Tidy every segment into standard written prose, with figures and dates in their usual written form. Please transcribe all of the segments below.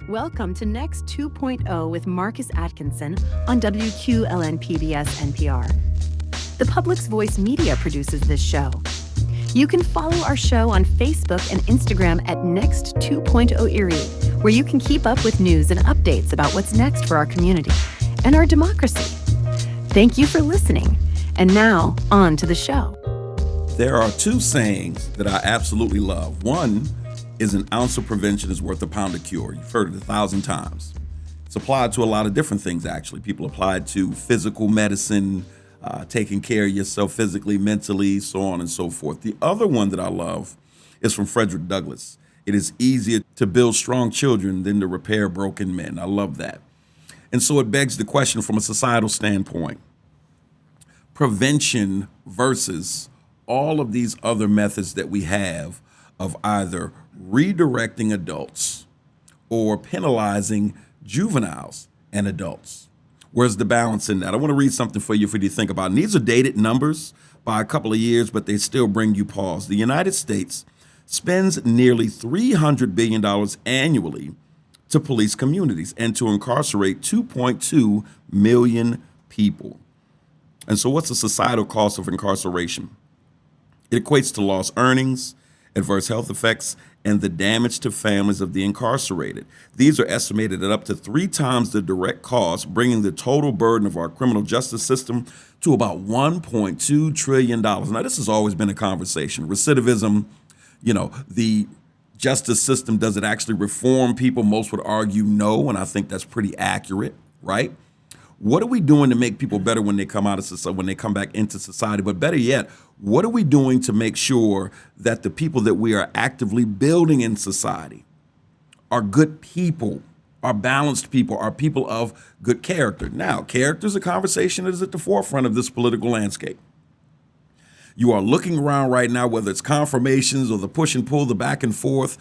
Welcome to Next 2.0 with Marcus Atkinson on WQLN PBS NPR. The Public's Voice Media produces this show. You can follow our show on Facebook and Instagram at Next 2.0 Erie, where you can keep up with news and updates about what's next for our community and our democracy. Thank you for listening. And now, on to the show. There are two sayings that I absolutely love. One is an ounce of prevention is worth a pound of cure. You've heard it 1,000 times. It's applied to a lot of different things, actually. People apply it to physical medicine, taking care of yourself physically, mentally, so on and so forth. The other one that I love is from Frederick Douglass. It is easier to build strong children than to repair broken men. I love that. And so it begs the question from a societal standpoint. Prevention versus all of these other methods that we have of either redirecting adults or penalizing juveniles and adults. Where's the balance in that? I want to read something for you to think about. And these are dated numbers by a couple of years, but they still bring you pause. The United States spends nearly $300 billion annually to police communities and to incarcerate 2.2 million people. And so what's the societal cost of incarceration? It equates to lost earnings, adverse health effects, and the damage to families of the incarcerated. These are estimated at up to 3 times the direct cost, bringing the total burden of our criminal justice system to about $1.2 trillion. Now, this has always been a conversation. Recidivism, the justice system, does it actually reform people? Most would argue no, and I think that's pretty accurate, right? What are we doing to make people better when they come out of society, when they come back into society? But better yet, what are we doing to make sure that the people that we are actively building in society are good people, are balanced people, are people of good character? Now, character is a conversation that is at the forefront of this political landscape. You are looking around right now, whether it's confirmations or the push and pull, the back and forth,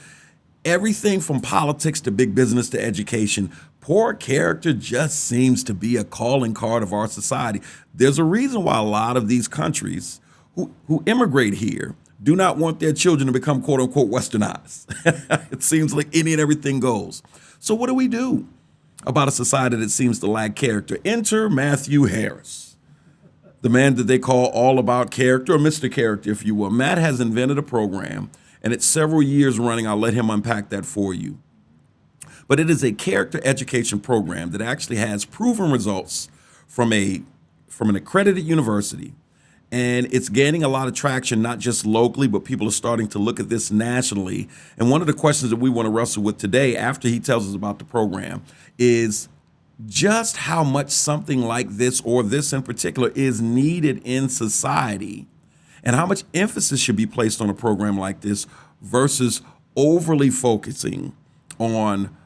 everything from politics to big business to education. Poor character just seems to be a calling card of our society. There's a reason why a lot of these countries who immigrate here do not want their children to become quote unquote westernized. It seems like any and everything goes. So what do we do about a society that seems to lack character? Enter Matthew Harris, the man that they call all about character, or Mr. Character, if you will. Matt has invented a program, and it's several years running. I'll let him unpack that for you. But it is a character education program that actually has proven results from an accredited university. And it's gaining a lot of traction, not just locally, but people are starting to look at this nationally. And one of the questions that we want to wrestle with today, after he tells us about the program, is just how much something like this, or this in particular, is needed in society, and how much emphasis should be placed on a program like this versus overly focusing on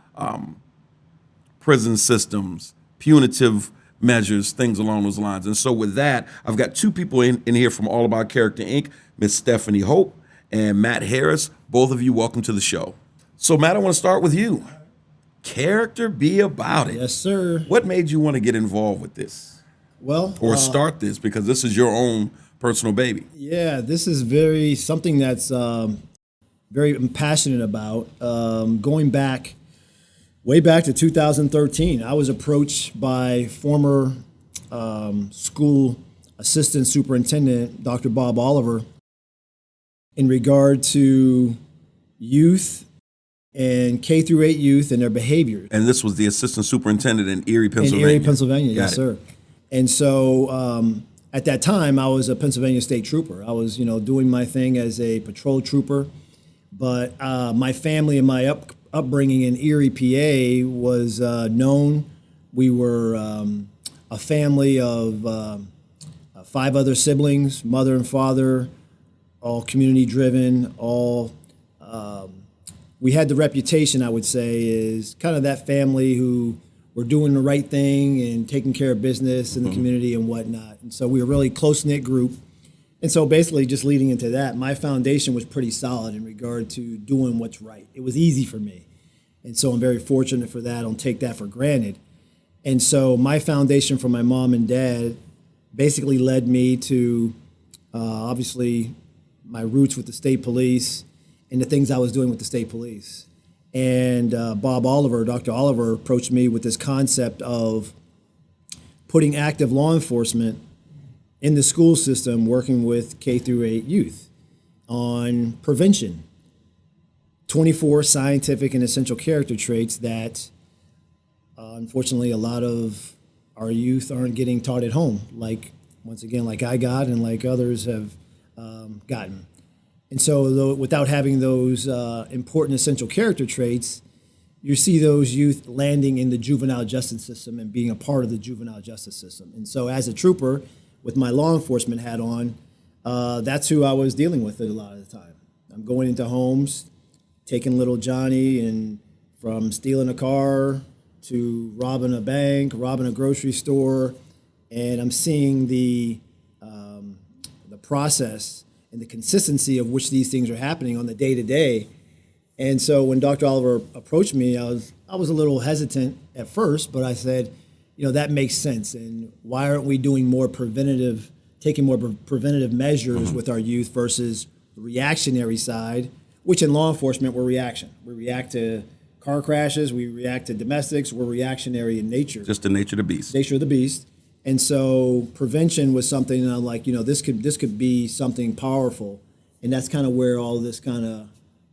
prison systems, punitive measures, things along those lines. And so with that, I've got two people in here from All About Character, Inc., Miss Stephanie Hope and Matt Harris. Both of you, welcome to the show. So Matt, I want to start with you. Character be about it. Yes, sir. What made you want to get involved with this? Well, Or start this, because this is your own personal baby. yeah, this is something that's very passionate about. Going back, way back to 2013, I was approached by former school assistant superintendent, Dr. Bob Oliver, in regard to youth and K through 8 youth and their behaviors. And this was the assistant superintendent in Erie, Pennsylvania. In Erie, Pennsylvania, Got yes, it. sir. And so at that time, I was a Pennsylvania State Trooper. I was, doing my thing as a patrol trooper. But my family and my upbringing in Erie, PA was known. We were a family of 5 other siblings, mother and father, all community driven, we had the reputation, I would say, is kind of that family who were doing the right thing and taking care of business in the community and whatnot. And so we were a really close-knit group. And so basically just leading into that, my foundation was pretty solid in regard to doing what's right. It was easy for me. And so I'm very fortunate for that. I don't take that for granted. And so my foundation from my mom and dad basically led me to obviously my roots with the state police and the things I was doing with the state police. And Dr. Oliver approached me with this concept of putting active law enforcement in the school system, working with K through 8 youth on prevention. 24 scientific and essential character traits that unfortunately a lot of our youth aren't getting taught at home, like I got and like others have gotten. And so without having those important essential character traits, you see those youth landing in the juvenile justice system and being a part of the juvenile justice system. And so as a trooper with my law enforcement hat on, that's who I was dealing with it a lot of the time. I'm going into homes, taking little Johnny, and from stealing a car to robbing a bank, robbing a grocery store, and I'm seeing the process and the consistency of which these things are happening on the day to day. And so when Dr. Oliver approached me, I was a little hesitant at first, but I said, that makes sense. And why aren't we doing taking more preventative measures with our youth versus the reactionary side, which in law enforcement, we're reaction. We react to car crashes, we react to domestics, we're reactionary in nature. Just the nature of the beast. Nature of the beast. And so prevention was something that I'm like, this could be something powerful. And that's kind of where all this kind of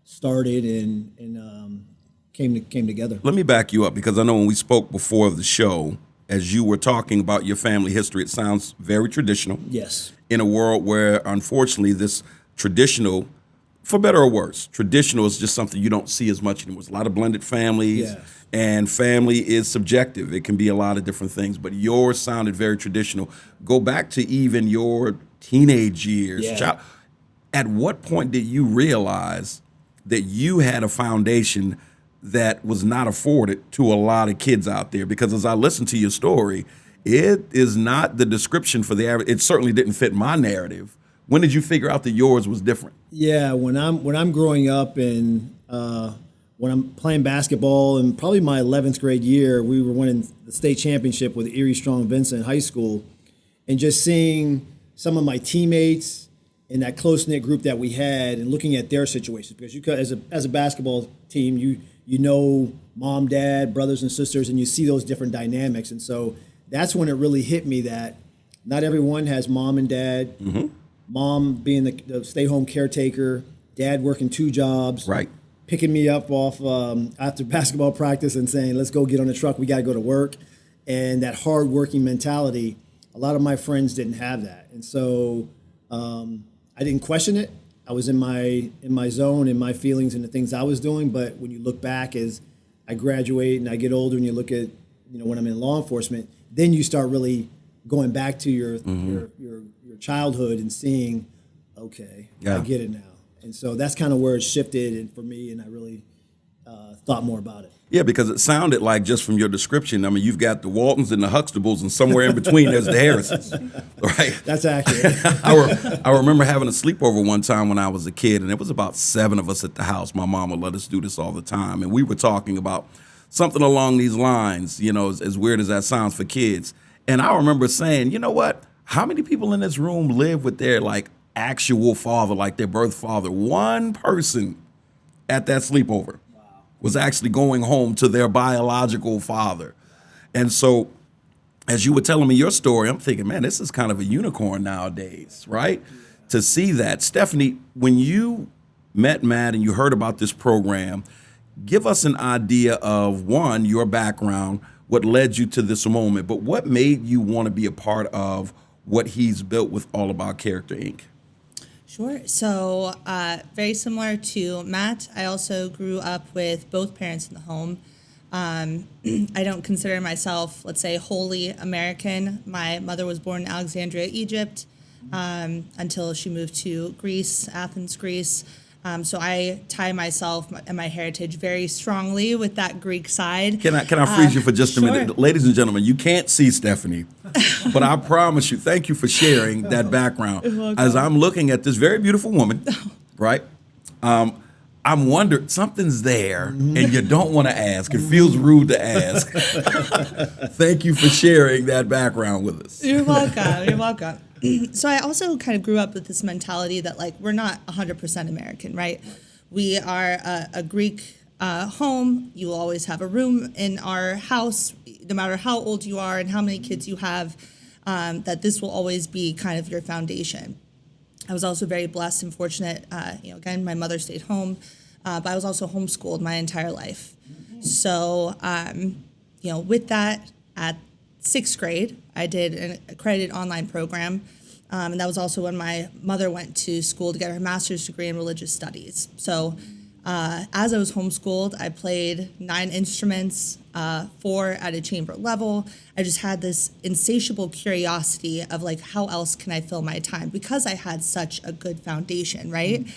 started and came together. Let me back you up, because I know when we spoke before the show, as you were talking about your family history, it sounds very traditional. Yes. In a world where, unfortunately, this traditional, for better or worse, traditional is just something you don't see as much anymore. There's a lot of blended families, and family is subjective. It can be a lot of different things, but yours sounded very traditional. Go back to even your teenage years. Yeah. At what point did you realize that you had a foundation that was not afforded to a lot of kids out there? Because as I listen to your story, it is not the description for the average. It certainly didn't fit my narrative. When did you figure out that yours was different? Yeah, when I'm growing up and when I'm playing basketball, and probably my 11th grade year, we were winning the state championship with Erie Strong Vincent High School, and just seeing some of my teammates in that close-knit group that we had and looking at their situations, because you as a basketball team, you know mom, dad, brothers and sisters, and you see those different dynamics. And so that's when it really hit me that not everyone has mom and dad. Mm-hmm. Mom being the stay-home caretaker, dad working 2 jobs, Right. picking me up off after basketball practice and saying, let's go get on the truck, we got to go to work. And that hard-working mentality, a lot of my friends didn't have that. And so I didn't question it. I was in my zone, in my feelings and the things I was doing. But when you look back as I graduate and I get older and you look at, when I'm in law enforcement, then you start really going back to your childhood and seeing, okay, I get it now. And so that's kind of where it shifted and for me, and I really thought more about it. Yeah, because it sounded like, just from your description, I mean, you've got the Waltons and the Huxtables, and somewhere in between there's the Harrisons, right? That's accurate. I remember having a sleepover one time when I was a kid, and it was about 7 of us at the house. My mom would let us do this all the time, and we were talking about something along these lines, as weird as that sounds for kids. And I remember saying, you know what? How many people in this room live with their, actual father, like their birth father? One person at that sleepover was actually going home to their biological father. And so as you were telling me your story, I'm thinking, man, this is kind of a unicorn nowadays, right? To see that. Stephanie, when you met Matt and you heard about this program, give us an idea of, one, your background, what led you to this moment, but what made you want to be a part of what he's built with All About Character, Inc.? Sure. So very similar to Matt, I also grew up with both parents in the home. I don't consider myself, let's say, wholly American. My mother was born in Alexandria, Egypt, until she moved to Greece, Athens, Greece. So I tie myself and my heritage very strongly with that Greek side. Can I freeze you for just a sure. minute? Ladies and gentlemen, you can't see Stephanie, but I promise you, thank you for sharing that background. As I'm looking at this very beautiful woman, right? I'm wondering, something's there, and you don't want to ask. It feels rude to ask. Thank you for sharing that background with us. You're welcome. You're welcome. So I also kind of grew up with this mentality that we're not 100% American, right? We are a Greek home. You will always have a room in our house, no matter how old you are and how many kids you have, that this will always be kind of your foundation. I was also very blessed and fortunate. Again, my mother stayed home, but I was also homeschooled my entire life. So, with that, at 6th grade, I did an accredited online program. And that was also when my mother went to school to get her master's degree in religious studies. So as I was homeschooled, I played 9 instruments, 4 at a chamber level. I just had this insatiable curiosity of like, how else can I fill my time? Because I had such a good foundation, right?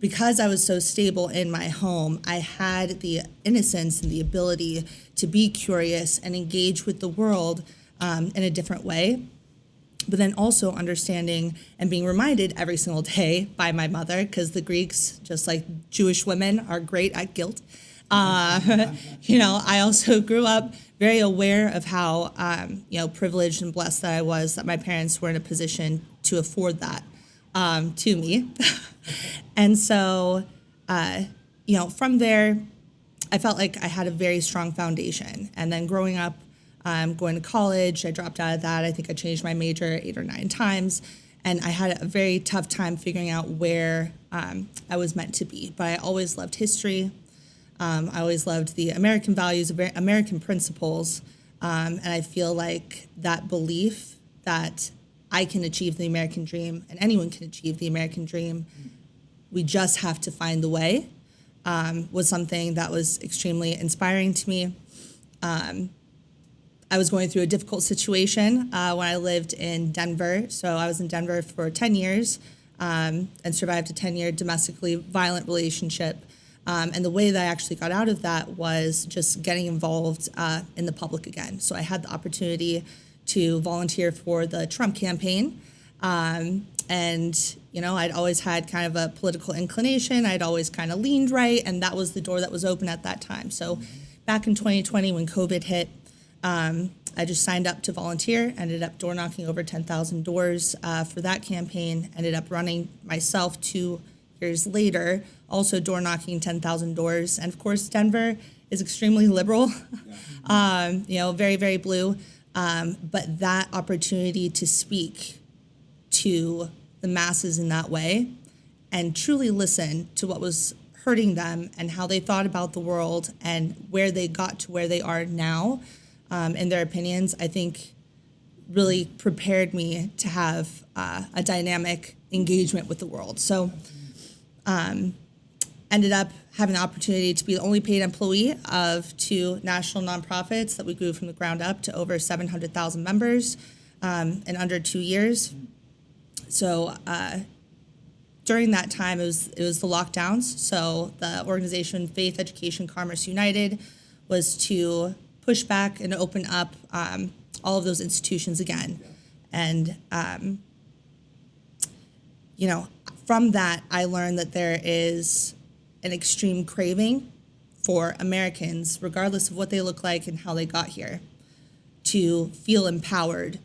Because I was so stable in my home, I had the innocence and the ability to be curious and engage with the world in a different way. But then also understanding and being reminded every single day by my mother, because the Greeks, just like Jewish women, are great at guilt. I also grew up very aware of how, privileged and blessed that I was, that my parents were in a position to afford that to me. And so, from there, I felt like I had a very strong foundation. And then growing up, going to college, I dropped out of that. I think I changed my major 8 or 9 times. And I had a very tough time figuring out where I was meant to be. But I always loved history. I always loved the American values, American principles. And I feel like that belief that I can achieve the American dream and anyone can achieve the American dream, we just have to find the way, was something that was extremely inspiring to me. I was going through a difficult situation when I lived in Denver. So I was in Denver for 10 years and survived a 10-year domestically violent relationship. And the way that I actually got out of that was just getting involved in the public again. So I had the opportunity to volunteer for the Trump campaign. I'd always had kind of a political inclination. I'd always kind of leaned right, and that was the door that was open at that time. So back in 2020 when COVID hit, I just signed up to volunteer, ended up door knocking over 10,000 doors for that campaign, ended up running myself 2 years later, also door knocking 10,000 doors. And of course, Denver is extremely liberal, very, very blue. But that opportunity to speak to the masses in that way and truly listen to what was hurting them and how they thought about the world and where they got to where they are now, in their opinions, I think really prepared me to have a dynamic engagement with the world. So ended up having the opportunity to be the only paid employee of 2 national nonprofits that we grew from the ground up to over 700,000 members in under 2 years. So during that time, it was the lockdowns. So the organization Faith, Education, Commerce United was to push back and open up all of those institutions again. And, from that, I learned that there is an extreme craving for Americans, regardless of what they look like and how they got here, to feel empowered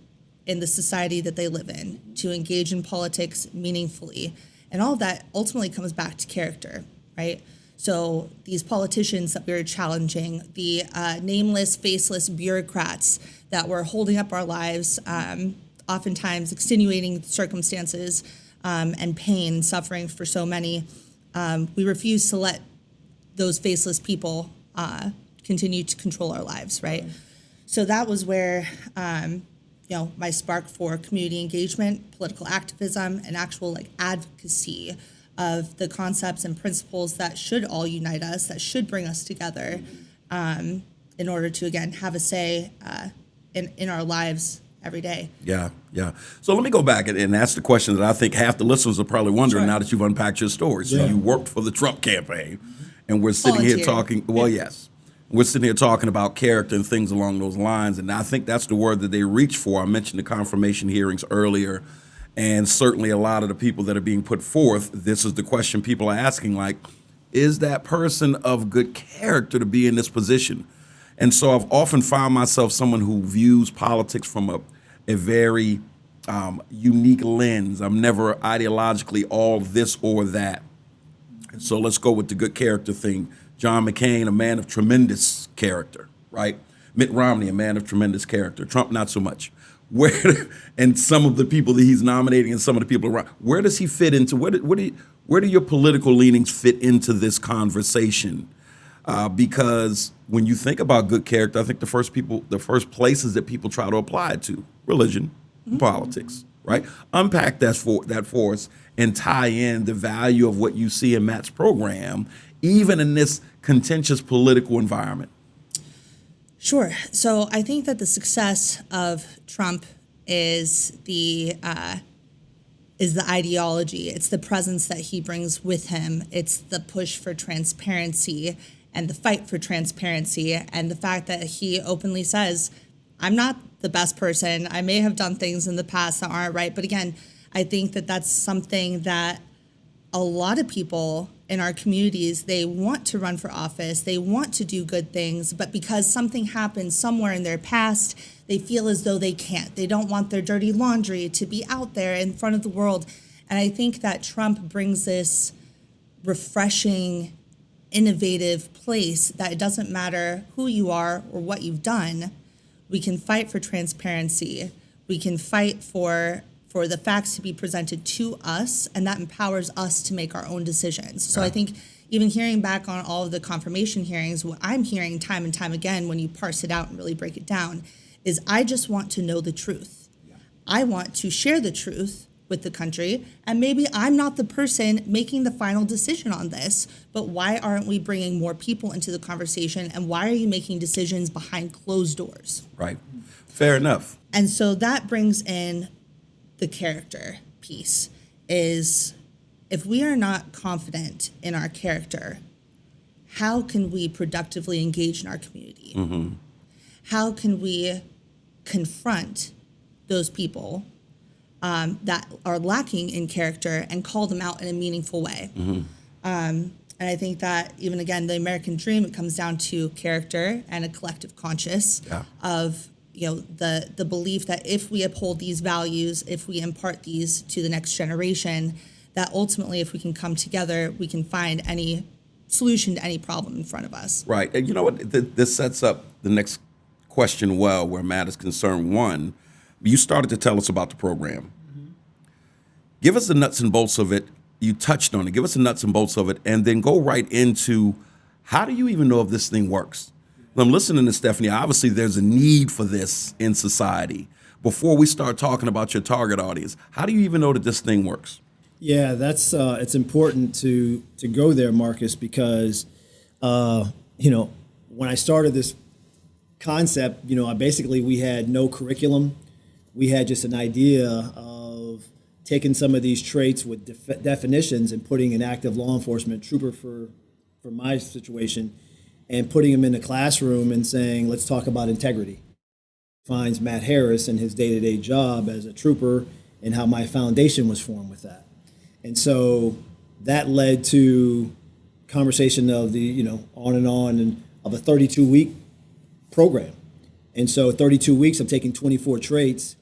in the society that they live in, to engage in politics meaningfully. And all of that ultimately comes back to character, right? So these politicians that we were challenging, the nameless, faceless bureaucrats that were holding up our lives, oftentimes extenuating circumstances and pain and suffering for so many, we refuse to let those faceless people continue to control our lives, right? So that was where my spark for community engagement, political activism, and actual advocacy of the concepts and principles that should all unite us, that should bring us together, in order to again have a say in our lives every day. Yeah. So let me go back and ask the question that I think half the listeners are probably wondering now that you've unpacked your story. So you worked for the Trump campaign, and we're sitting here talking. Well, yes. We're sitting here talking about character and things along those lines, and I think that's the word that they reach for. I mentioned the confirmation hearings earlier, and certainly a lot of the people that are being put forth, this is the question people are asking, is that person of good character to be in this position? And so I've often found myself someone who views politics from a very unique lens. I'm never ideologically all this or that. And so let's go with the good character thing John McCain, a man of tremendous character, right? Mitt Romney, a man of tremendous character. Trump, not so much. Where and some of the people that he's nominating and some of the people around, where does he fit into? Where do your political leanings fit into this conversation? Because when you think about good character, I think the first places that people try to apply it to, religion, politics, right? Unpack that for us and tie in the value of what you see in Matt's program, even in this contentious political environment. Sure. So I think that the success of Trump is the ideology. It's the presence that he brings with him. It's the push for transparency and the fight for transparency, and the fact that he openly says, I'm not the best person. I may have done things in the past that aren't right. But again, I think that that's something that a lot of people in our communities, they want to run for office, they want to do good things, but because something happened somewhere in their past, they feel as though they can't. They don't want their dirty laundry to be out there in front of the world. And I think that Trump brings this refreshing, innovative place that it doesn't matter who you are or what you've done. We can fight for transparency. We can fight for the facts to be presented to us, and that empowers us to make our own decisions. So I think even hearing back on all of the confirmation hearings, what I'm hearing time and time again when you parse it out and really break it down is I just want to know the truth. I want to share the truth with the country, and maybe I'm not the person making the final decision on this, but why aren't we bringing more people into the conversation, and why are you making decisions behind closed doors? Right. Fair enough. And so that brings in the character piece. Is if we are not confident in our character, how can we productively engage in our community? Mm-hmm. How can we confront those people that are lacking in character and call them out in a meaningful way? Mm-hmm. And I think that even again, the American dream, it comes down to character and a collective conscious of the belief that if we uphold these values, if we impart these to the next generation, that ultimately, if we can come together, we can find any solution to any problem in front of us. Right. And you know what? This sets up the next question well, where Matt is concerned. One, you started to tell us about the program. Mm-hmm. Give us the nuts and bolts of it. You touched on it. Give us the nuts and bolts of it, and then go right into how do you even know if this thing works? I'm listening to Stephanie. Obviously, there's a need for this in society. Before we start talking about your target audience, how do you even know that this thing works? Yeah, that's it's important to go there, Marcus, because when I started this concept, we had no curriculum. We had just an idea of taking some of these traits with definitions and putting an active law enforcement trooper for my situation, and putting him in the classroom and saying, let's talk about integrity. Finds Matt Harris and his day-to-day job as a trooper and how my foundation was formed with that. And so that led to conversation of the, on and of a 32-week program. And so 32 weeks of taking 24 traits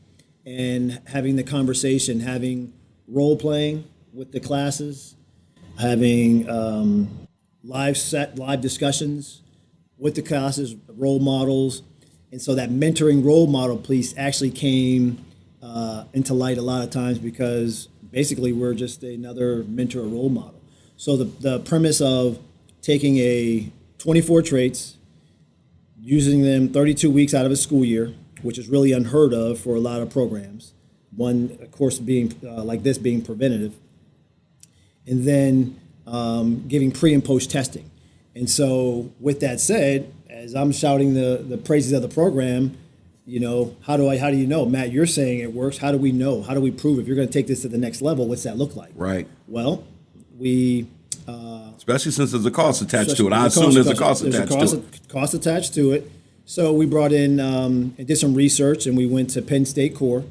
and having the conversation, having role playing with the classes, having live discussions with the classes, role models. And so that mentoring role model piece actually came into light a lot of times because basically we're just another mentor or role model. So the premise of taking 24 traits, using them 32 weeks out of a school year, which is really unheard of for a lot of programs. One, of course, being like this being preventative. And then giving pre and post testing. And so with that said, as I'm shouting the praises of the program, how do you know? Matt, you're saying it works. How do we know? How do we prove if you're going to take this to the next level? What's that look like? Right. Well, we... especially since there's a cost attached to it. I assume there's a cost attached to it. Cost attached to it. So we brought in and did some research, and we went to Penn State Core,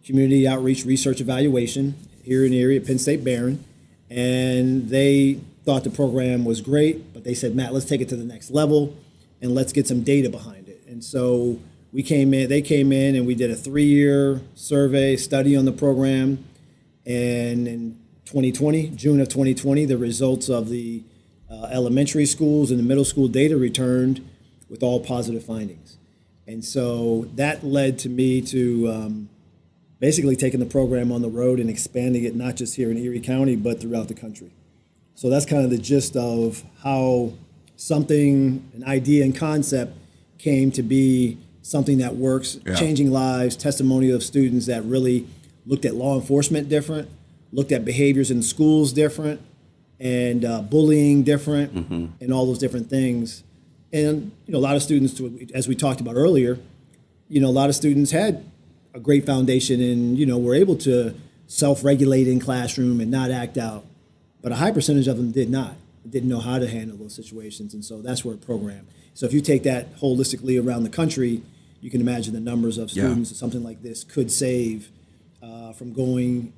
Community Outreach Research Evaluation, here in the area at Penn State Barron. And they thought the program was great, but they said, Matt, let's take it to the next level and let's get some data behind it. And so they came in and we did a 3-year survey study on the program. And in 2020, June of 2020, the results of the elementary schools and the middle school data returned with all positive findings. And so that led to me to basically taking the program on the road and expanding it, not just here in Erie County, but throughout the country. So that's kind of the gist of how something, an idea and concept came to be something that works, changing lives, testimony of students that really looked at law enforcement different, looked at behaviors in schools different, and bullying different, and all those different things. And a lot of students, as we talked about earlier, a lot of students had a great foundation and were able to self-regulate in classroom and not act out. But a high percentage of them didn't know how to handle those situations. And so that's where a program. So if you take that holistically around the country, you can imagine the numbers of students that something like this could save from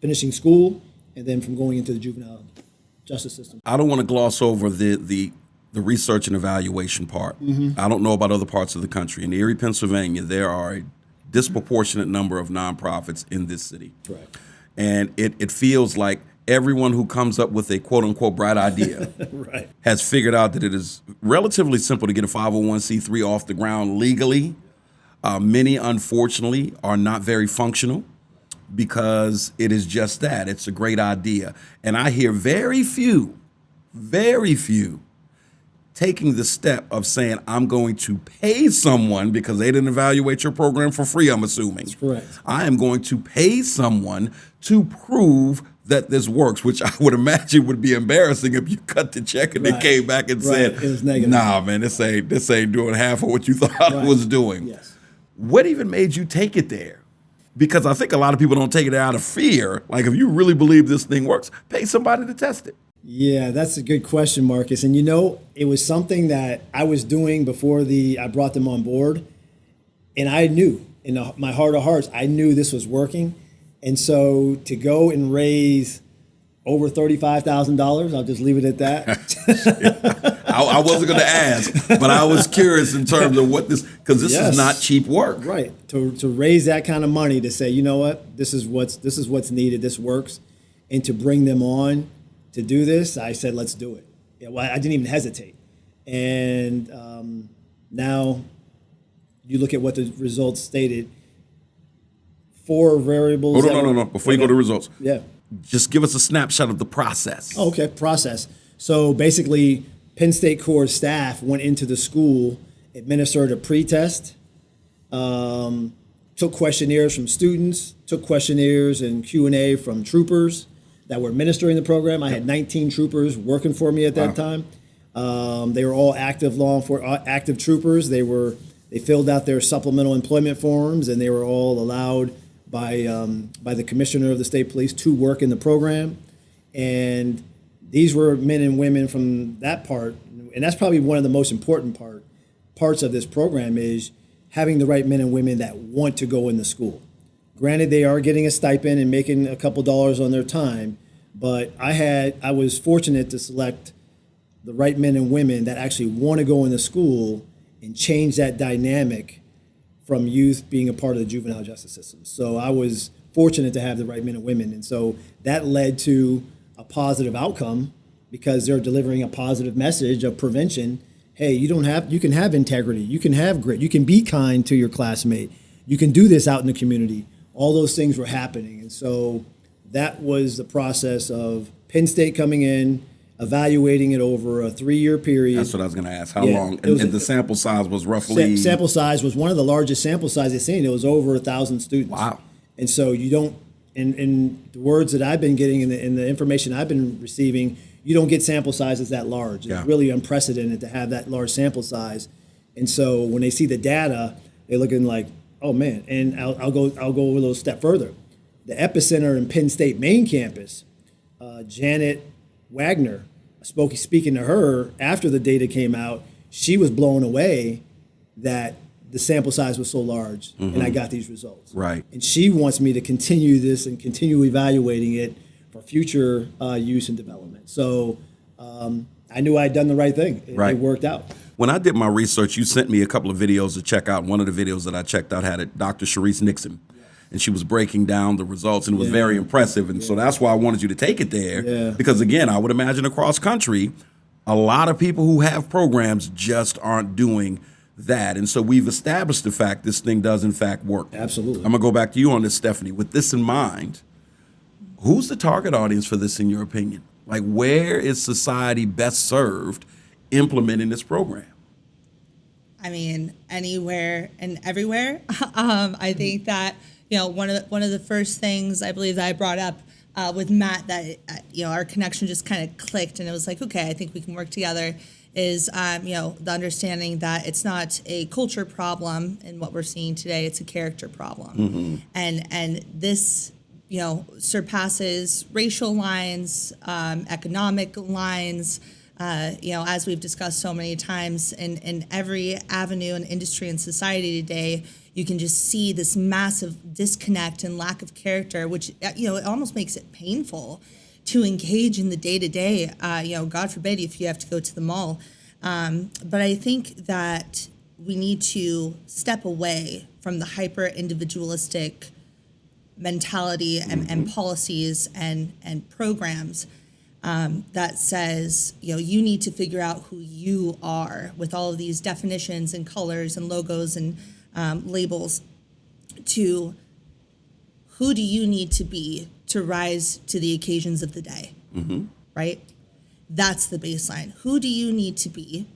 finishing school and then from going into the juvenile justice system. I don't want to gloss over the research and evaluation part. I don't know about other parts of the country. In Erie, Pennsylvania, there are a disproportionate number of nonprofits in this city. Correct. And it feels like everyone who comes up with a quote-unquote bright idea has figured out that it is relatively simple to get a 501c3 off the ground legally. Many, unfortunately, are not very functional because it is just that. It's a great idea. And I hear very few taking the step of saying, I'm going to pay someone because they didn't evaluate your program for free, I'm assuming. That's correct. I am going to pay someone to prove that this works, which I would imagine would be embarrassing if you cut the check and they came back and said, it was negative. Nah, man, this ain't doing half of what you thought it was doing. Yes. What even made you take it there? Because I think a lot of people don't take it out of fear. Like, if you really believe this thing works, pay somebody to test it. Yeah, that's a good question, Marcus. And it was something that I was doing before I brought them on board. And I knew, in my heart of hearts, I knew this was working. And so to go and raise over $35,000, I'll just leave it at that. I wasn't going to ask, but I was curious in terms of what because this is not cheap work. Right. To raise that kind of money to say, you know what, this is what's needed, this works. And to bring them on to do this, I said, let's do it. Yeah, well, I didn't even hesitate. And now you look at what the results stated. 4 variables. Oh, no. Before you go to results. Yeah. Just give us a snapshot of the process. Oh, okay, process. So basically, Penn State Corps staff went into the school, administered a pre-test, took questionnaires from students, took questionnaires and Q&A from troopers that were administering the program. I had 19 troopers working for me at that time. They were all active troopers. They filled out their supplemental employment forms, and they were all allowed by the commissioner of the state police to work in the program. And these were men and women from that part, and that's probably one of the most important parts of this program is having the right men and women that want to go in the school. Granted, they are getting a stipend and making a couple dollars on their time, but I was fortunate to select the right men and women that actually want to go in the school and change that dynamic from youth being a part of the juvenile justice system. So I was fortunate to have the right men and women. And so that led to a positive outcome because they're delivering a positive message of prevention. Hey, you can have integrity, you can have grit, you can be kind to your classmate, you can do this out in the community. All those things were happening. And so that was the process of Penn State coming in, evaluating it over a 3-year period. That's what I was going to ask. How long? And the sample size was roughly? Sample size was one of the largest sample sizes I've seen. It was over 1,000 students. Wow. And so you don't, in the words that I've been getting in the information I've been receiving, you don't get sample sizes that large. It's really unprecedented to have that large sample size. And so when they see the data, they're looking like, oh man. And I'll go a little step further. The epicenter in Penn State main campus, Janet Wagner, speaking to her after the data came out, she was blown away that the sample size was so large and I got these results. Right. And she wants me to continue this and continue evaluating it for future use and development. So I knew I'd done the right thing. It worked out. When I did my research, you sent me a couple of videos to check out. One of the videos that I checked out had Dr. Sharice Nixon. and she was breaking down the results, and it was very impressive. And so that's why I wanted you to take it there, because again, I would imagine across country, a lot of people who have programs just aren't doing that. And so we've established the fact this thing does in fact work. Absolutely. I'm gonna go back to you on this, Stephanie. With this in mind, who's the target audience for this in your opinion? Like, where is society best served implementing this program? I mean, anywhere and everywhere. I think that, one of the first things I believe that I brought up with Matt that, our connection just kind of clicked, and it was like, okay, I think we can work together, is, the understanding that it's not a culture problem in what we're seeing today, it's a character problem. And this, surpasses racial lines, economic lines, as we've discussed so many times in every avenue and industry and society today, you can just see this massive disconnect and lack of character, which, it almost makes it painful to engage in the day-to-day, God forbid if you have to go to the mall. But I think that we need to step away from the hyper-individualistic mentality and policies and programs that says, you need to figure out who you are with all of these definitions and colors and logos and labels, to who do you need to be to rise to the occasions of the day, right? That's the baseline. Who do you need to be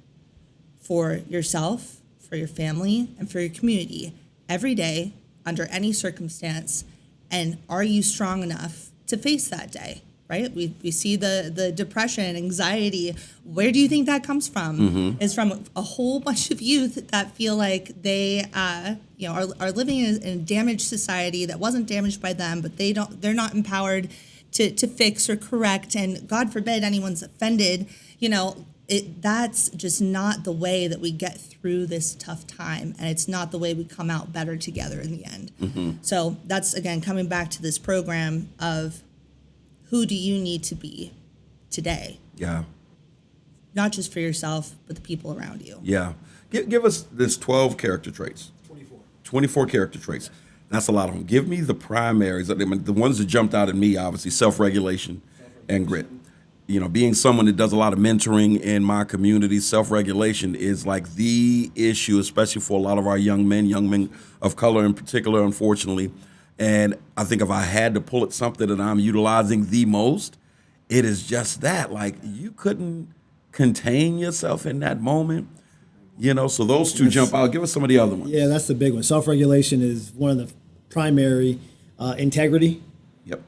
for yourself, for your family, and for your community every day, under any circumstance? And are you strong enough to face that day, right? We see the depression, anxiety. Where do you think that comes from? Is from a whole bunch of youth that feel like they are living in a damaged society that wasn't damaged by them, but they're not empowered to fix or correct, and God forbid anyone's offended. That's just not the way that we get through this tough time, and it's not the way we come out better together in the end. So that's, again, coming back to this program of who do you need to be today? Yeah. Not just for yourself, but the people around you. Yeah. Give us this 12 character traits. 24 character traits. That's a lot of them. Give me the primaries. I mean, the ones that jumped out at me, obviously, self-regulation and grit. Being someone that does a lot of mentoring in my community, self-regulation is like the issue, especially for a lot of our young men of color in particular, unfortunately. And I think if I had to pull at something that I'm utilizing the most, it is just that. Like, you couldn't contain yourself in that moment. So those two jump out. Give us some of the other ones. Yeah, that's the big one. Self-regulation is one of the primary. Integrity. Yep.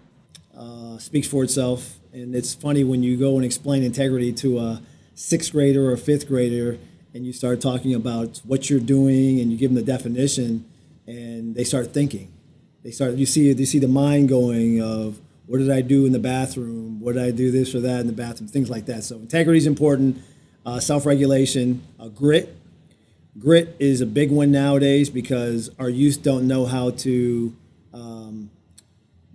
Speaks for itself. And it's funny when you go and explain integrity to a sixth grader or a fifth grader, and you start talking about what you're doing, and you give them the definition, and they start thinking. You see the mind going of, what did I do in the bathroom? What did I do this or that in the bathroom? Things like that. So integrity is important. Self-regulation, grit. Grit is a big one nowadays because our youth don't know how to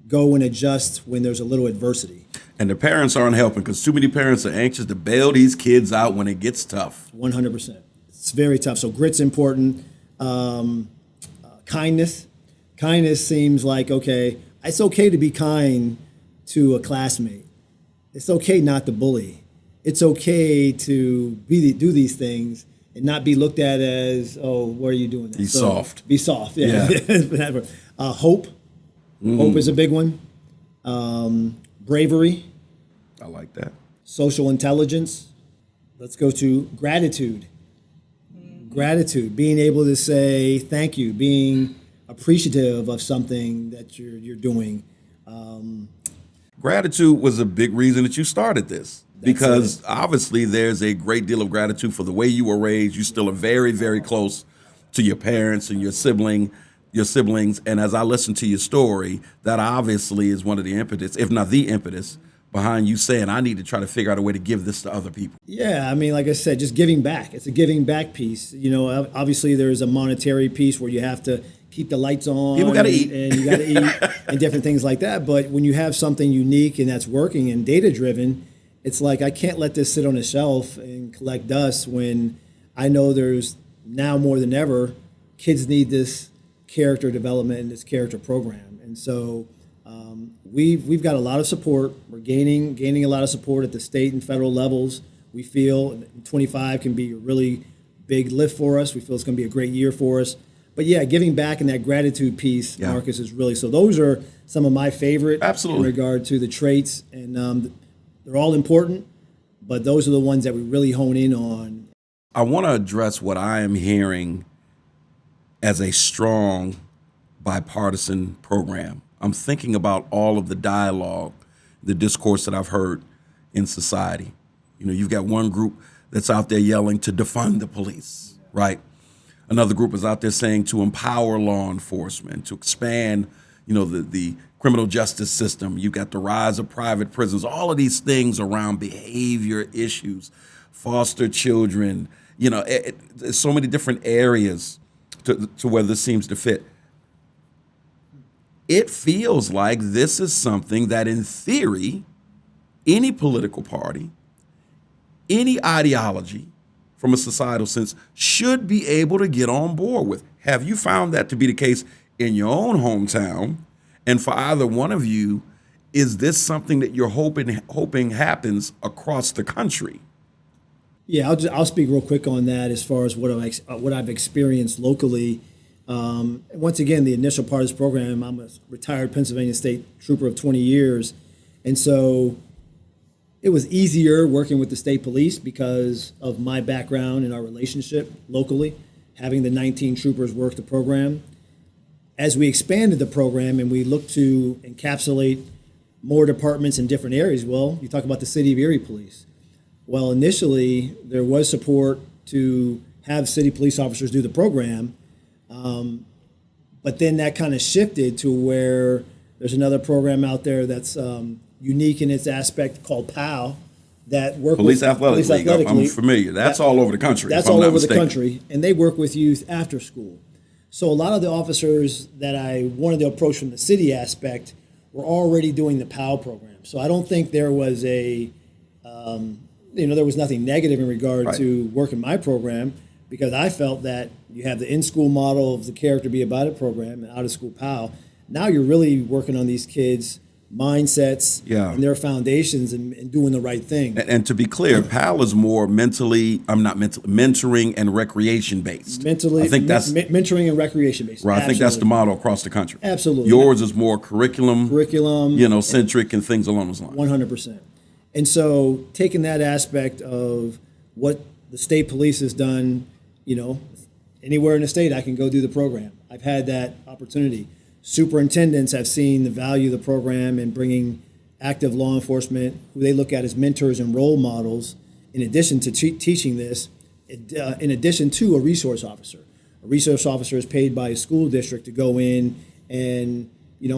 go and adjust when there's a little adversity. And the parents aren't helping, because too many parents are anxious to bail these kids out when it gets tough. 100%. It's very tough. So grit's important. Kindness. Kindness seems like, okay, it's okay to be kind to a classmate. It's okay not to bully. It's okay to do these things and not be looked at as, oh, why are you doing that? Be soft. Be soft, yeah. Hope. Hope is a big one. Bravery. I like that. Social intelligence. Let's go to gratitude. Gratitude, being able to say thank you, being appreciative of something that you're doing. Gratitude was a big reason that you started this, because obviously there's a great deal of gratitude for the way you were raised. You still are very, very close to your parents and your siblings. And as I listen to your story, that obviously is one of the impetus, if not the impetus, behind you saying, I need to try to figure out a way to give this to other people. Yeah, I mean, like I said, just giving back. It's a giving back piece. Obviously there's a monetary piece where you have to keep the lights on. People got to eat. And you got to eat and different things like that. But when you have something unique and that's working and data-driven, it's like, I can't let this sit on a shelf and collect dust when I know there's now more than ever, kids need this character development and this character program. And so we've got a lot of support. We're gaining a lot of support at the state and federal levels. We feel 25 can be a really big lift for us. We feel it's going to be a great year for us. But yeah, giving back and that gratitude piece, Marcus, is really, so those are some of my favorite in regard to the traits. And they're all important, but those are the ones that we really hone in on. I want to address what I am hearing as a strong bipartisan program. I'm thinking about all of the dialogue, the discourse that I've heard in society. You know, you've got one group that's out there yelling to defund the police, right? Another group is out there saying to empower law enforcement, to expand, you know, the criminal justice system. You've got the rise of private prisons, all of these things around behavior issues, foster children, you know, there's so many different areas to where this seems to fit. It feels like this is something that in theory, any political party, any ideology from a societal sense should be able to get on board with. Have you found that to be the case in your own hometown? And for either one of you, is this something that you're hoping happens across the country? Yeah, I'll speak real quick on that as far as what I've experienced locally. Once again, the initial part of this program, I'm a retired Pennsylvania State Trooper of 20 years. And so it was easier working with the state police because of my background and our relationship locally, having the 19 troopers work the program. As we expanded the program and we looked to encapsulate more departments in different areas, well, you talk about the City of Erie Police. Well, initially, there was support to have city police officers do the program, but then that kind of shifted to where there's another program out there that's unique in its aspect called PAL, that work Police with Athletic League. I'm familiar. That's all over the country. That's all over the country, and they work with youth after school. So a lot of the officers that I wanted to approach from the city aspect were already doing the PAL program. So I don't think there was there was nothing negative in regard to working my program, because I felt that you have the in-school model of the Character Be About It program and out-of-school PAL. Now you're really working on these kids' mindsets and their foundations and doing the right thing. And to be clear, PAL is more mentoring and recreation based. I think that's mentoring and recreation based. Right. I think that's the model across the country. Absolutely. Yours is more curriculum, centric and things along those lines. 100%. And so taking that aspect of what the state police has done, anywhere in the state I can go do the program. I've had that opportunity. Superintendents have seen the value of the program in bringing active law enforcement, who they look at as mentors and role models, in addition to teaching this, in addition to a resource officer. A resource officer is paid by a school district to go in and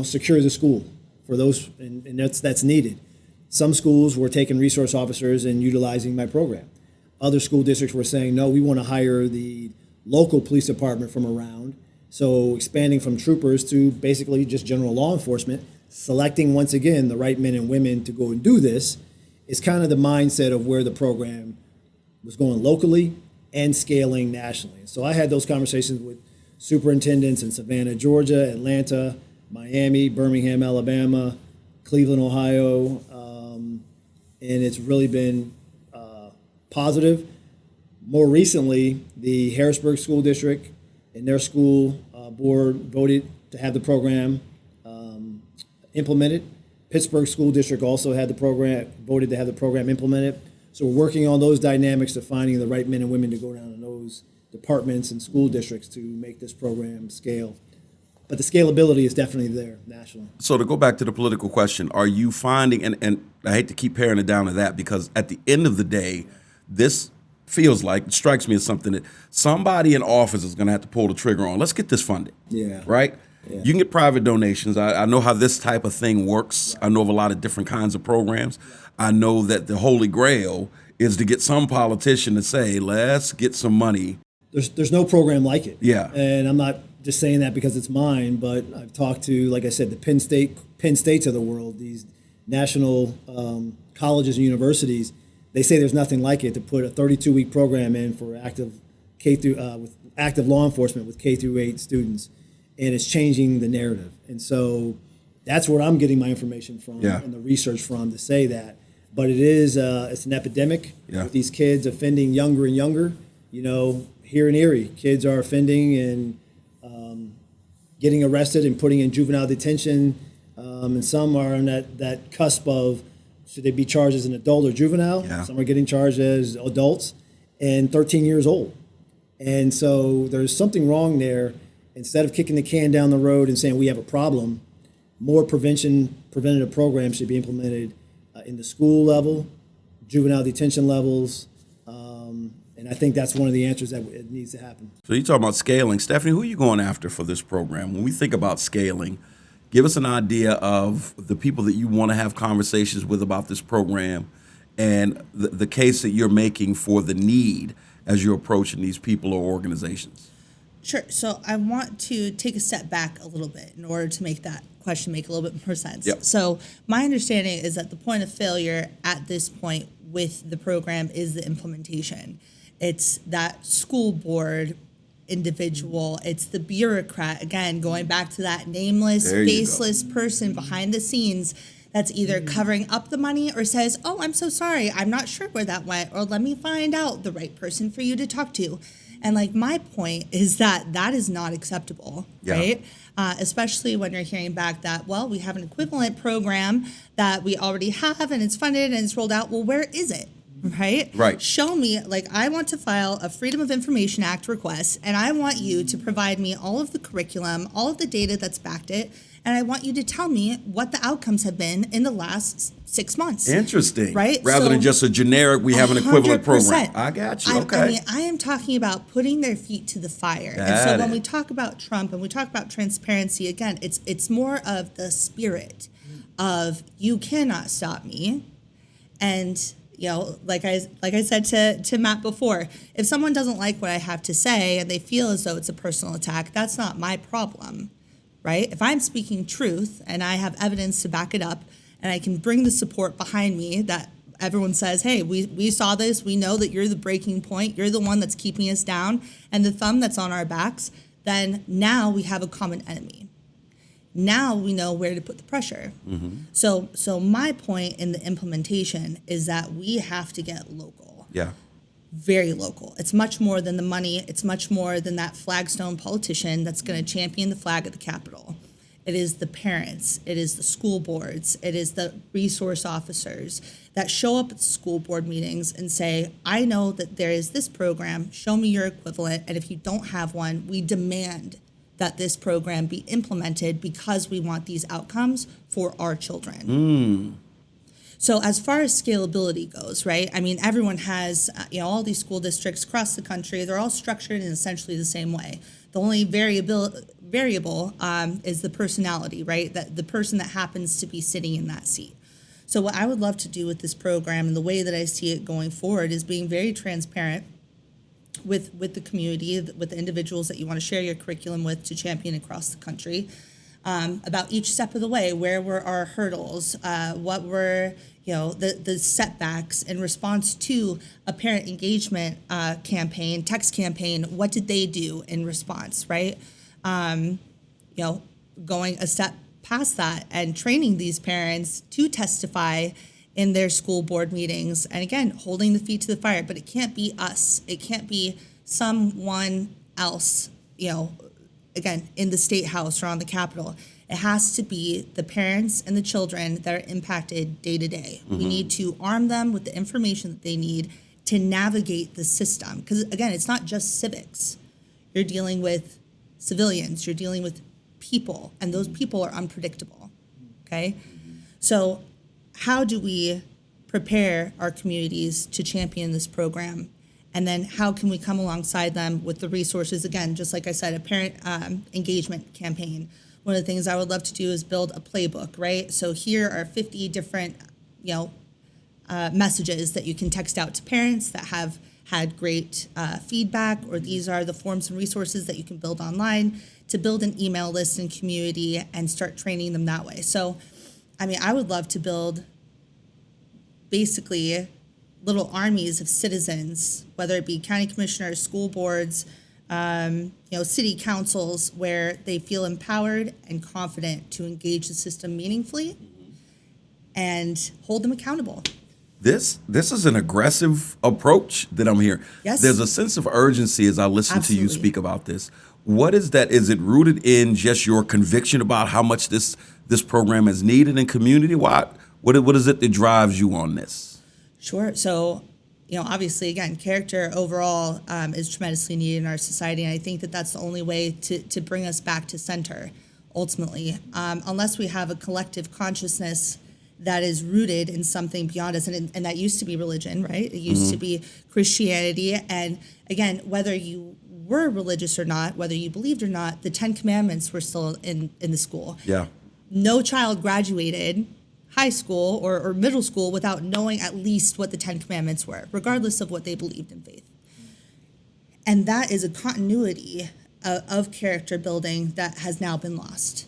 secure the school for those, and that's needed. Some schools were taking resource officers and utilizing my program. Other school districts were saying, no, we want to hire the local police department from around. So expanding from troopers to basically just general law enforcement, selecting once again the right men and women to go and do this, is kind of the mindset of where the program was going locally and scaling nationally. So I had those conversations with superintendents in Savannah, Georgia, Atlanta, Miami, Birmingham, Alabama, Cleveland, Ohio, and it's really been positive. More recently, the Harrisburg School District and their school board voted to have the program implemented. Pittsburgh School District also had the program, voted to have the program implemented. So we're working on those dynamics of finding the right men and women to go down in those departments and school districts to make this program scale. But the scalability is definitely there nationally. So to go back to the political question, are you finding, and I hate to keep paring it down to that, because at the end of the day, this feels like, it strikes me as something that somebody in office is going to have to pull the trigger on. Let's get this funded. Yeah. Right? Yeah. You can get private donations. I know how this type of thing works. I know of a lot of different kinds of programs. I know that the holy grail is to get some politician to say, let's get some money. There's no program like it. Yeah. And I'm not just saying that because it's mine, but I've talked to, like I said, the Penn States of the world, these national colleges and universities. They say there's nothing like it to put a 32-week program in for active with active law enforcement with K through 8 students. and it's changing the narrative. And so that's where I'm getting my information from Yeah. and the research from to say that. But it is it's an epidemic with these kids offending younger and younger. You know, here in Erie, kids are offending and getting arrested and putting in juvenile detention. And some are on that cusp of should they be charged as an adult or juvenile? Yeah. Some are getting charged as adults and 13 years old. And so there's something wrong there. Instead of kicking the can down the road and saying we have a problem, more preventative programs should be implemented in the school level, juvenile detention levels, and I think that's one of the answers that it needs to happen. So you talk about scaling. Stephanie, who are you going after for this program? When we think about scaling, give us an idea of the people that you want to have conversations with about this program and the case that you're making for the need as you're approaching these people or organizations. Sure. So I want to take a step back a little bit in order to make that question make a little bit more sense. Yep. So my understanding is that the point of failure at this point with the program is the implementation. It's that school board individual. It's the bureaucrat, again, going back to that nameless, faceless person behind the scenes that's either covering up the money or says, oh, I'm so sorry, I'm not sure where that went, or let me find out the right person for you to talk to. And like my point is that that is not acceptable, right? Especially when you're hearing back that, well, we have an equivalent program that we already have and it's funded and it's rolled out. Well, where is it? Right? Right. Show me, like, I want to file a Freedom of Information Act request, and I want you to provide me all of the curriculum, all of the data that's backed it, and I want you to tell me what the outcomes have been in the last 6 months. Interesting. Right? Rather than just a generic, we have an equivalent 100%. program. I got you. Okay. I mean, I am talking about putting their feet to the fire. And so when we talk about Trump and we talk about transparency, again, it's more of the spirit of you cannot stop me. And you know, like I said to Matt before, if someone doesn't like what I have to say and they feel as though it's a personal attack, that's not my problem, right? If I'm speaking truth and I have evidence to back it up and I can bring the support behind me that everyone says, hey, we saw this, we know that you're the breaking point, you're the one that's keeping us down and the thumb that's on our backs, then now we have a common enemy. Now we know where to put the pressure. Mm-hmm. So my point in the implementation is that we have to get local. Yeah. Very local. It's much more than the money. It's much more than that flagstone politician that's going to champion the flag at the Capitol. It is the parents. It is the school boards. It is the resource officers that show up at the school board meetings and say, I know that there is this program. Show me your equivalent. And if you don't have one, we demand that this program be implemented because we want these outcomes for our children. So as far as scalability goes, right? I mean, everyone has, all these school districts across the country, they're all structured in essentially the same way. The only variable is the personality, right? That the person that happens to be sitting in that seat. So what I would love to do with this program and the way that I see it going forward is being very transparent with the community, with the individuals that you want to share your curriculum with to champion across the country, about each step of the way. Where were our hurdles? What were the setbacks in response to a parent engagement campaign, text campaign? What did they do in response, right? Going a step past that and training these parents to testify in their school board meetings, and again, holding the feet to the fire. But it can't be us. It can't be someone else, again, in the State House or on the Capitol. It has to be the parents and the children that are impacted day to day. We need to arm them with the information that they need to navigate the system. Because again, it's not just civics. You're dealing with civilians, you're dealing with people, and those people are unpredictable, okay? So how do we prepare our communities to champion this program? And then how can we come alongside them with the resources? Again, just like I said, a parent engagement campaign. One of the things I would love to do is build a playbook, right? So here are 50 different, messages that you can text out to parents that have had great feedback, or these are the forms and resources that you can build online to build an email list and community and start training them that way. So I would love to build basically little armies of citizens, whether it be county commissioners, school boards, city councils where they feel empowered and confident to engage the system meaningfully and hold them accountable. This is an aggressive approach that I'm hearing. Yes. There's a sense of urgency as I listen to you Absolutely. speak about this. What is that? Is it rooted in just your conviction about how much this program is needed in community? What is it that drives you on this? Sure. So, obviously, again, character overall is tremendously needed in our society. And I think that that's the only way to bring us back to center, ultimately. Unless we have a collective consciousness that is rooted in something beyond us. And that used to be religion, right? It used to be Christianity. And again, whether you were religious or not, whether you believed or not, the 10 Commandments were still in the school. Yeah. No child graduated high school or middle school without knowing at least what the 10 Commandments were, regardless of what they believed in faith. And that is a continuity of character building that has now been lost,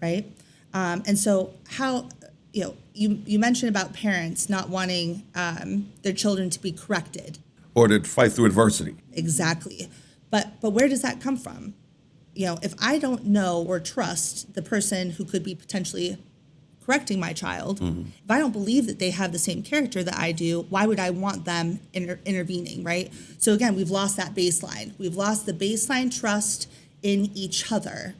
right? And so how, you mentioned about parents not wanting their children to be corrected. Or to fight through adversity. Exactly. But where does that come from? If I don't know or trust the person who could be potentially correcting my child, if I don't believe that they have the same character that I do, why would I want them intervening, right? So again, we've lost that baseline. We've lost the baseline trust in each other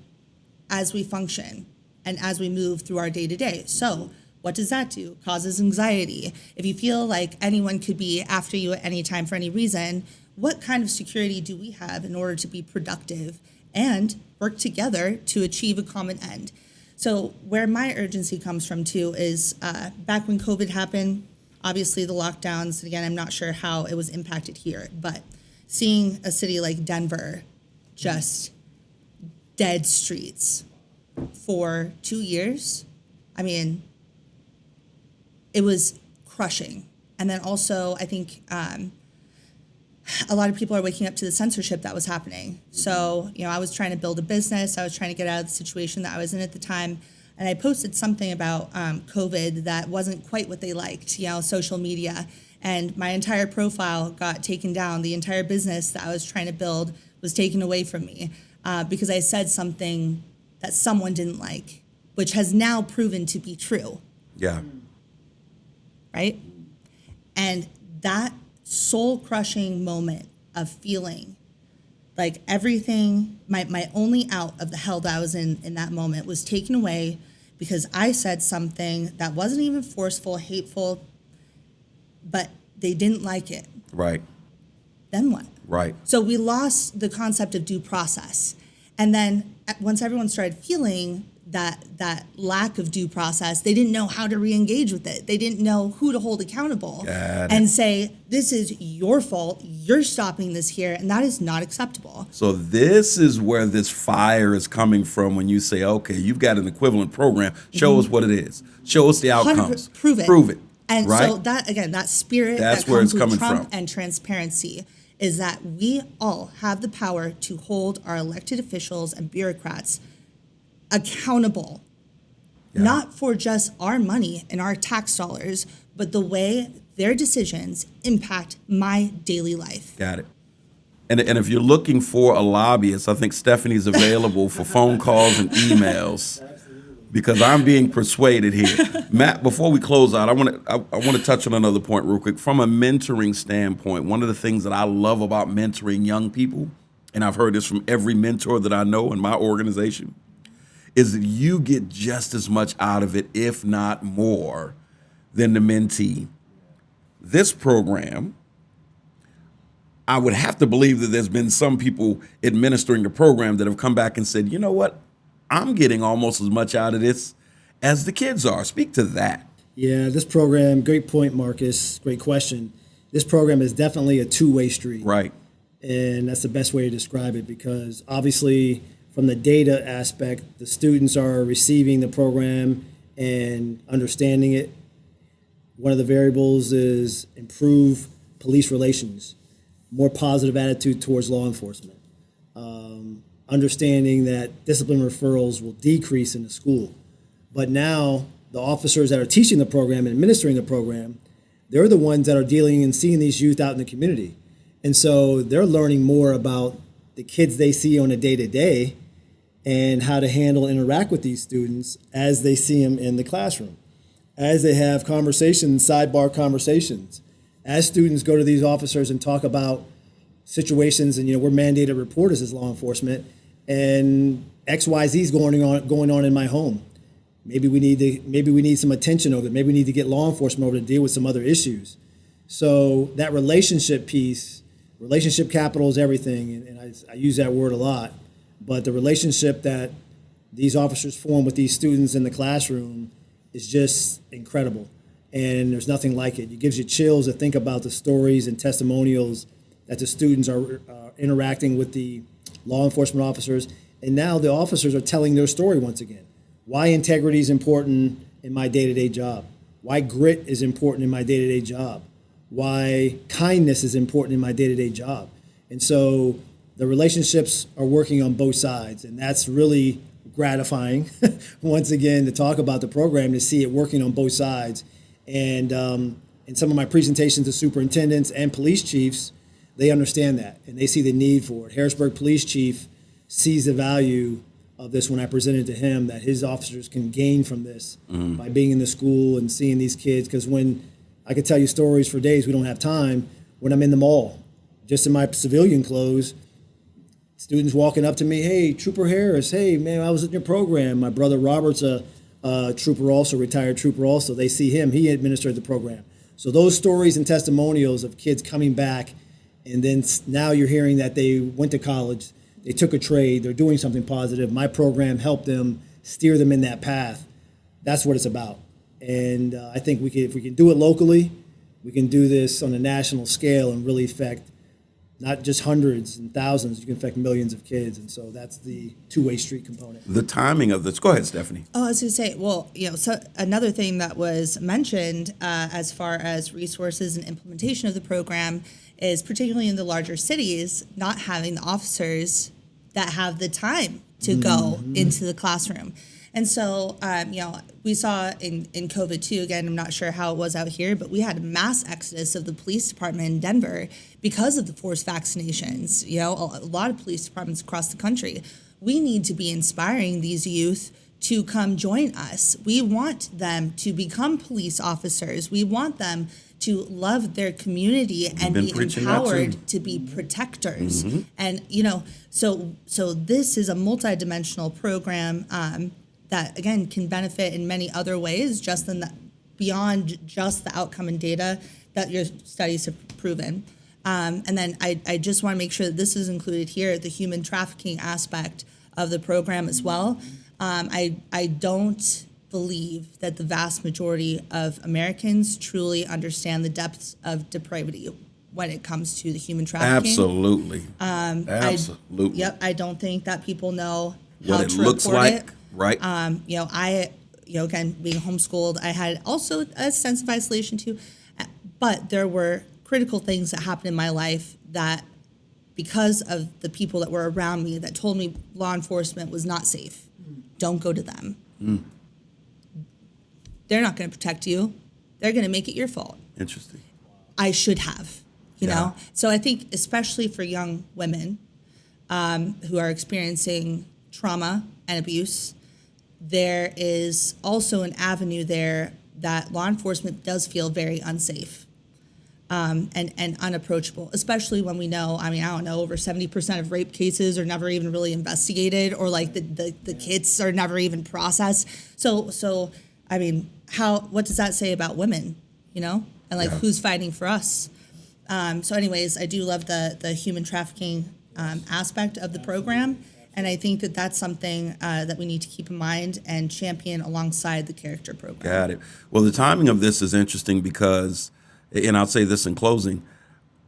as we function and as we move through our day-to-day. So what does that do? Causes anxiety. If you feel like anyone could be after you at any time for any reason, what kind of security do we have in order to be productive and work together to achieve a common end? So where my urgency comes from too is back when COVID happened, obviously the lockdowns, again, I'm not sure how it was impacted here, but seeing a city like Denver just dead streets for 2 years, I mean, it was crushing. And then also, I think a lot of people are waking up to the censorship that was happening. So, I was trying to build a business. I was trying to get out of the situation that I was in at the time. And I posted something about COVID that wasn't quite what they liked, social media. And my entire profile got taken down. The entire business that I was trying to build was taken away from me because I said something that someone didn't like, which has now proven to be true. Yeah. Right? And that soul-crushing moment of feeling like everything, my only out of the hell that I was in that moment was taken away because I said something that wasn't even forceful, hateful, but they didn't like it. Right. Then what? Right. So we lost the concept of due process. And then once everyone started feeling that lack of due process, they didn't know how to re-engage with it. They didn't know who to hold accountable and say, this is your fault, you're stopping this here, and that is not acceptable. So this is where this fire is coming from when you say, okay, you've got an equivalent program, show us what it is. Show us the outcomes. Prove it. Prove it. And right? so that, again, that spirit That's that where comes it's coming with Trump from. and transparency is that we all have the power to hold our elected officials and bureaucrats accountable, not for just our money and our tax dollars, but the way their decisions impact my daily life. Got it. And if you're looking for a lobbyist, I think Stephanie's available for phone calls and emails because I'm being persuaded here. Matt, before we close out, I want to touch on another point real quick. From a mentoring standpoint, one of the things that I love about mentoring young people, and I've heard this from every mentor that I know in my organization, is that you get just as much out of it, if not more, than the mentee. This program, I would have to believe that there's been some people administering the program that have come back and said, you know what, I'm getting almost as much out of this as the kids are. Speak to that. Yeah, this program, great point, Marcus, great question. This program is definitely a two-way street. Right. And that's the best way to describe it because obviously from the data aspect, the students are receiving the program and understanding it. One of the variables is improve police relations, more positive attitude towards law enforcement, understanding that discipline referrals will decrease in the school. But now the officers that are teaching the program and administering the program, they're the ones that are dealing and seeing these youth out in the community. And so they're learning more about the kids they see on a day-to-day and how to handle and interact with these students as they see them in the classroom, as they have conversations, sidebar conversations, as students go to these officers and talk about situations, and we're mandated reporters as law enforcement, and XYZ is going on in my home. Maybe we need some attention over it. Maybe we need to get law enforcement over to deal with some other issues. So that relationship piece, relationship capital is everything, and I use that word a lot. But the relationship that these officers form with these students in the classroom is just incredible. And there's nothing like it. It gives you chills to think about the stories and testimonials that the students are interacting with the law enforcement officers. And now the officers are telling their story once again. Why integrity is important in my day-to-day job. Why grit is important in my day-to-day job. Why kindness is important in my day-to-day job. And so the relationships are working on both sides. And that's really gratifying, once again, to talk about the program, to see it working on both sides. And in some of my presentations to superintendents and police chiefs, they understand that, and they see the need for it. Harrisburg Police Chief sees the value of this when I presented to him, that his officers can gain from this by being in the school and seeing these kids. Because when I could tell you stories for days, we don't have time, when I'm in the mall, just in my civilian clothes, students walking up to me, hey, Trooper Harris, hey, man, I was in your program. My brother Robert's a trooper also, retired trooper also. They see him, he administered the program. So those stories and testimonials of kids coming back, and then now you're hearing that they went to college, they took a trade, they're doing something positive. My program helped them steer them in that path. That's what it's about. And I think if we can do it locally, we can do this on a national scale and really affect not just hundreds and thousands, you can affect millions of kids. And so that's the two-way street component. The timing of this, go ahead, Stephanie. Oh, I was going to say, well, so another thing that was mentioned as far as resources and implementation of the program is, particularly in the larger cities, not having the officers that have the time to go into the classroom. And so, we saw in COVID too, again, I'm not sure how it was out here, but we had a mass exodus of the police department in Denver because of the forced vaccinations. A lot of police departments across the country. We need to be inspiring these youth to come join us. We want them to become police officers. We want them to love their community and be empowered to be protectors. And, so this is a multidimensional program that, again, can benefit in many other ways, just beyond just the outcome and data that your studies have proven. And then I just want to make sure that this is included here, the human trafficking aspect of the program as well. I don't believe that the vast majority of Americans truly understand the depths of depravity when it comes to the human trafficking. Absolutely. Absolutely. I don't think that people know what how it to looks report like. it. Right. Again, being homeschooled, I had also a sense of isolation too. But there were critical things that happened in my life that, because of the people that were around me that told me law enforcement was not safe, don't go to them. They're not going to protect you. They're going to make it your fault. Interesting. I should have, you know? So I think especially for young women who are experiencing trauma and abuse, there is also an avenue there that law enforcement does feel very unsafe and unapproachable, especially when we know, over 70% of rape cases are never even really investigated, or like the kids are never even processed. So what does that say about women, and who's fighting for us? So anyways, I do love the human trafficking aspect of the program. And I think that that's something that we need to keep in mind and champion alongside the character program. Got it. Well, the timing of this is interesting because, and I'll say this in closing,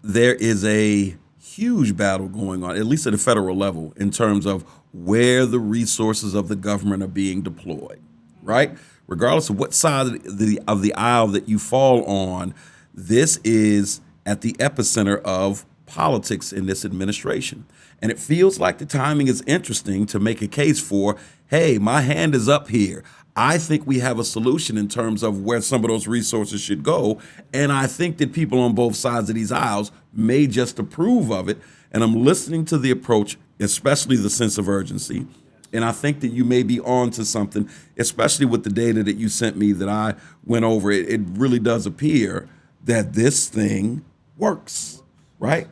there is a huge battle going on, at least at a federal level, in terms of where the resources of the government are being deployed, right? Regardless of what side of the aisle that you fall on, this is at the epicenter of politics in this administration. And it feels like the timing is interesting to make a case for, hey, my hand is up here. I think we have a solution in terms of where some of those resources should go. And I think that people on both sides of these aisles may just approve of it. And I'm listening to the approach, especially the sense of urgency. And I think that you may be on to something, especially with the data that you sent me that I went over. It really does appear that this thing works, right?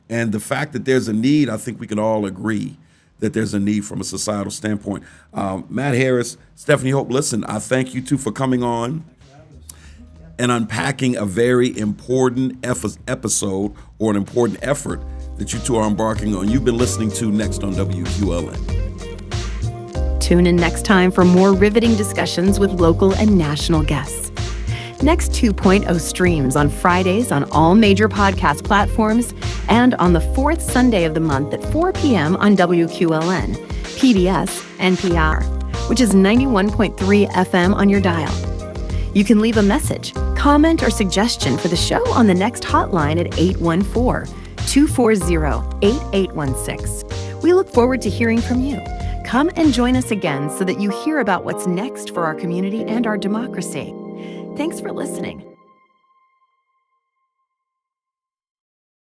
And the fact that there's a need, I think we can all agree that there's a need from a societal standpoint. Matt Harris, Stephanie Hope, listen, I thank you two for coming on and unpacking a very important episode or an important effort that you two are embarking on. You've been listening to Next on WQLN. Tune in next time for more riveting discussions with local and national guests. Next 2.0 streams on Fridays on all major podcast platforms and on the fourth Sunday of the month at 4 p.m. on WQLN, PBS, NPR, which is 91.3 FM on your dial. You can leave a message, comment, or suggestion for the show on the Next hotline at 814-240-8816. We look forward to hearing from you. Come and join us again so that you hear about what's next for our community and our democracy. Thanks for listening.